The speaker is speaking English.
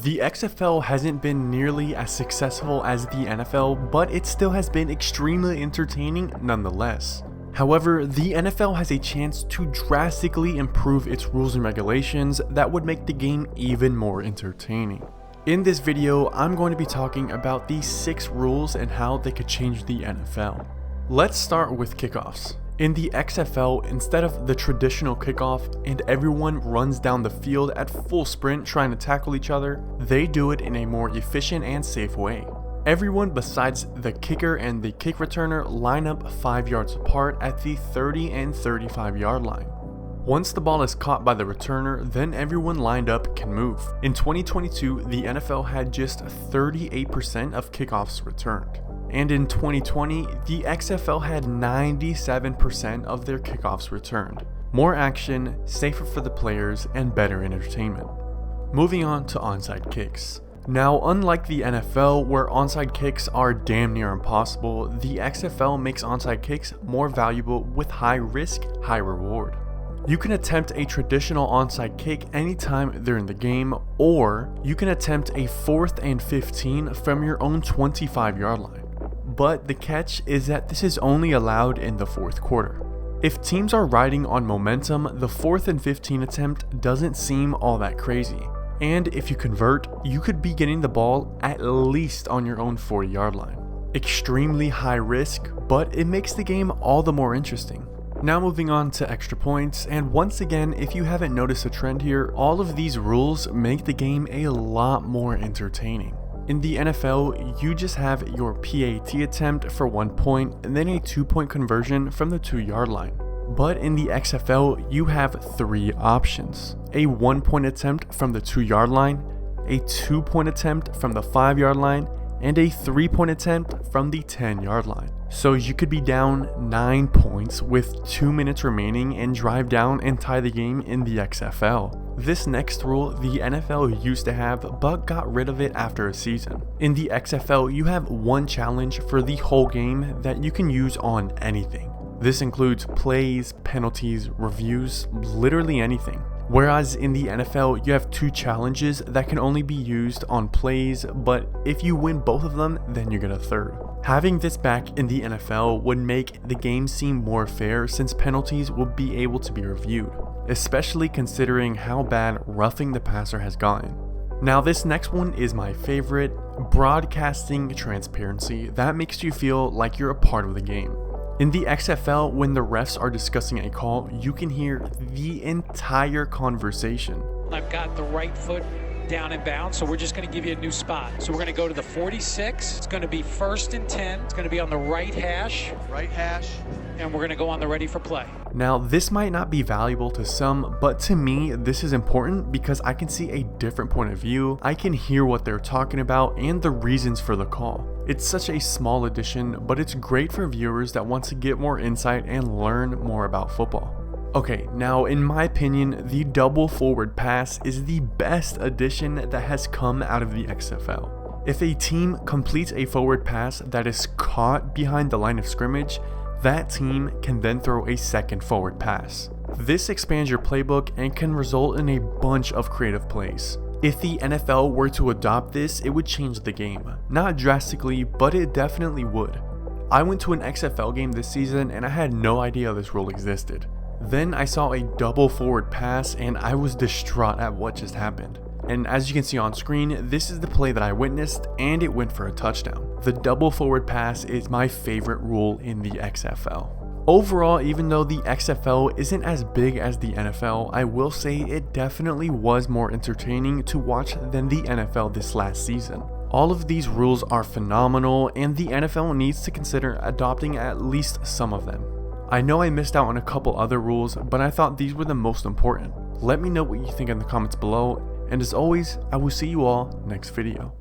The XFL hasn't been nearly as successful as the NFL, but it still has been extremely entertaining nonetheless. However, the NFL has a chance to drastically improve its rules and regulations that would make the game even more entertaining. In this video, I'm going to be talking about these 6 rules and how they could change the NFL. Let's start with kickoffs. In the XFL, instead of the traditional kickoff and everyone runs down the field at full sprint trying to tackle each other, they do it in a more efficient and safe way. Everyone besides the kicker and the kick returner line up 5 yards apart at the 30 and 35 yard line. Once the ball is caught by the returner, then everyone lined up can move. In 2022, the NFL had just 38% of kickoffs returned. And in 2020, the XFL had 97% of their kickoffs returned. More action, safer for the players, and better entertainment. Moving on to onside kicks. Now, unlike the NFL, where onside kicks are damn near impossible, the XFL makes onside kicks more valuable with high risk, high reward. You can attempt a traditional onside kick anytime during the game, or you can attempt a 4th and 15 from your own 25 yard line. But the catch is that this is only allowed in the 4th quarter. If teams are riding on momentum, the 4th and 15 attempt doesn't seem all that crazy. And if you convert, you could be getting the ball at least on your own 40 yard line. Extremely high risk, but it makes the game all the more interesting. Now moving on to extra points, and once again, if you haven't noticed a trend here, all of these rules make the game a lot more entertaining. In the NFL, you just have your PAT attempt for 1 point and then a 2-point conversion from the 2 yard line. But in the XFL, you have 3 options: a 1-point attempt from the 2 yard line, a 2-point attempt from the 5 yard line, and a 3-point attempt from the 10 yard line. So you could be down 9 points with 2 minutes remaining and drive down and tie the game in the XFL. This next rule the NFL used to have but got rid of it after a season. In the XFL, you have 1 challenge for the whole game that you can use on anything. This includes plays, penalties, reviews, literally anything. Whereas in the NFL, you have 2 challenges that can only be used on plays, but if you win both of them, then you get a 3rd. Having this back in the NFL would make the game seem more fair since penalties would be able to be reviewed, especially considering how bad roughing the passer has gotten. Now this next one is my favorite: broadcasting transparency that makes you feel like you're a part of the game. In the XFL, when the refs are discussing a call, you can hear the entire conversation. I've got the right foot down and bound, so we're just going to give you a new spot. So we're going to go to the 46. It's going to be 1st and 10. It's going to be on the right hash. And we're going to go on the ready for play. Now, this might not be valuable to some, but to me, this is important because I can see a different point of view. I can hear what they're talking about and the reasons for the call. It's such a small addition, but it's great for viewers that want to get more insight and learn more about football. Okay, now in my opinion, the double forward pass is the best addition that has come out of the XFL. If a team completes a forward pass that is caught behind the line of scrimmage, that team can then throw a 2nd forward pass. This expands your playbook and can result in a bunch of creative plays. If the NFL were to adopt this, it would change the game. Not drastically, but it definitely would. I went to an XFL game this season and I had no idea this rule existed. Then I saw a double forward pass and I was distraught at what just happened. And as you can see on screen, this is the play that I witnessed and it went for a touchdown. The double forward pass is my favorite rule in the XFL. Overall, even though the XFL isn't as big as the NFL, I will say it definitely was more entertaining to watch than the NFL this last season. All of these rules are phenomenal and the NFL needs to consider adopting at least some of them. I know I missed out on a couple other rules, but I thought these were the most important. Let me know what you think in the comments below, and as always, I will see you all next video.